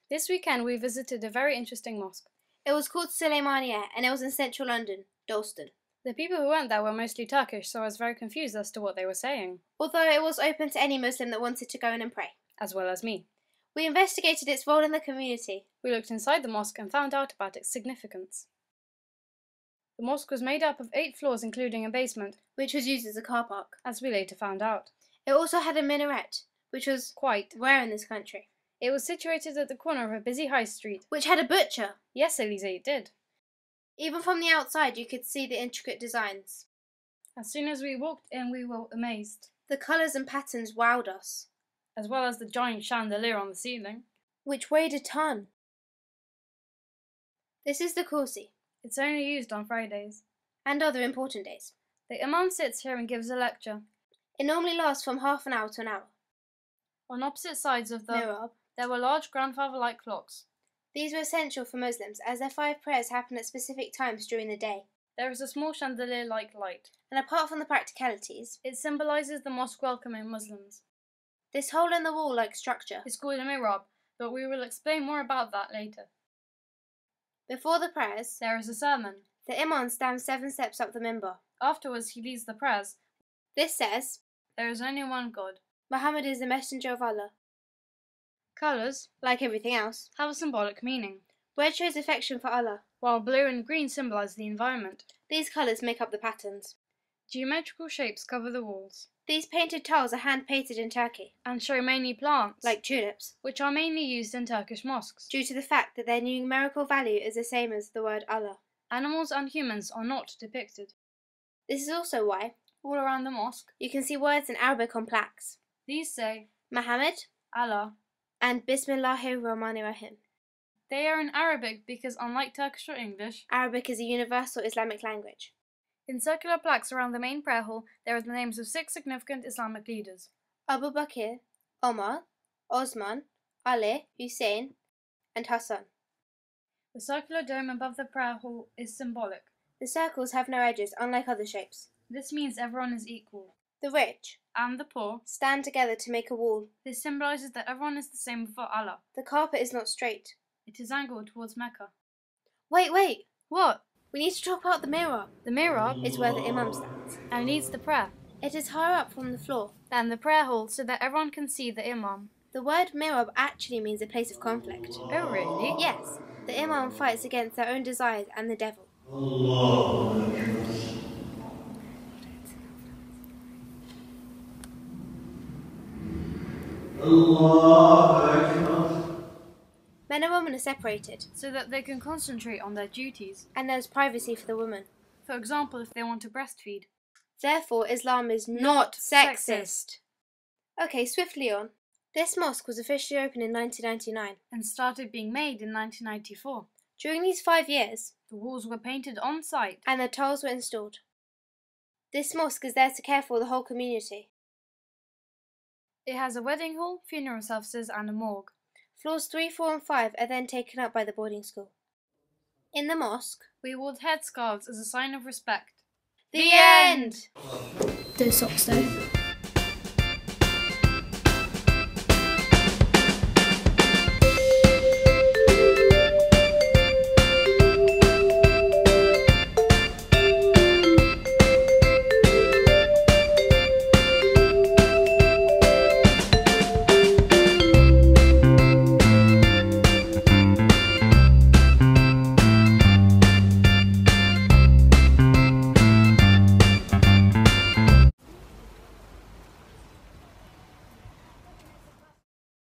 This weekend we visited a very interesting mosque. It was called Suleymaniye and it was in central London, Dalston. The people who went there were mostly Turkish, so I was very confused as to what they were saying. Although it was open to any Muslim that wanted to go in and pray. As well as me. We investigated its role in the community. We looked inside the mosque and found out about its significance. The mosque was made up of 8 floors including a basement, which was used as a car park. As we later found out. It also had a minaret, which was quite rare in this country. It was situated at the corner of a busy high street. Which had a butcher. Yes, Alize, it did. Even from the outside you could see the intricate designs. As soon as we walked in we were amazed. The colours and patterns wowed us. As well as the giant chandelier on the ceiling. Which weighed a ton. This is the kursi. It's only used on Fridays. And other important days. The imam sits here and gives a lecture. It normally lasts from half an hour to an hour. On opposite sides of the mihrab, there were large grandfather-like clocks. These were essential for Muslims as their 5 prayers happen at specific times during the day. There is a small chandelier-like light. And apart from the practicalities, it symbolises the mosque welcoming Muslims. This hole-in-the-wall-like structure is called a mihrab, but we will explain more about that later. Before the prayers, there is a sermon. The imam stands 7 steps up the minbar. Afterwards he leads the prayers. This says, there is only one God. Muhammad is the messenger of Allah. Colours, like everything else, have a symbolic meaning. Red shows affection for Allah, while blue and green symbolise the environment. These colours make up the patterns. Geometrical shapes cover the walls. These painted tiles are hand-painted in Turkey. And show mainly plants, like tulips, which are mainly used in Turkish mosques. Due to the fact that their numerical value is the same as the word Allah. Animals and humans are not depicted. This is also why, all around the mosque, you can see words in Arabic on plaques. These say, Muhammad, Allah, and Bismillahirrahmanirrahim. They are in Arabic because, unlike Turkish or English, Arabic is a universal Islamic language. In circular plaques around the main prayer hall, there are the names of 6 significant Islamic leaders. Abu Bakr, Omar, Osman, Ali, Hussein, and Hassan. The circular dome above the prayer hall is symbolic. The circles have no edges, unlike other shapes. This means everyone is equal. The rich and the poor stand together to make a wall. This symbolises that everyone is the same before Allah. The carpet is not straight. It is angled towards Mecca. Wait! What? We need to talk about the mihrab. The mihrab is where the imam stands and leads the prayer. It is higher up from the floor than the prayer hall so that everyone can see the imam. The word mihrab actually means a place of conflict. Oh really? Yes. The imam fights against their own desires and the devil. Men and women are separated so that they can concentrate on their duties. And there is privacy for the woman. For example, if they want to breastfeed. Therefore, Islam is not sexist. Okay, swiftly on. This mosque was officially opened in 1999 and started being made in 1994. During these 5 years, the walls were painted on site and the tiles were installed. This mosque is there to care for the whole community. It has a wedding hall, funeral services and a morgue. Floors 3, 4 and 5 are then taken up by the boarding school. In the mosque, we wore headscarves as a sign of respect. The end! Those socks though.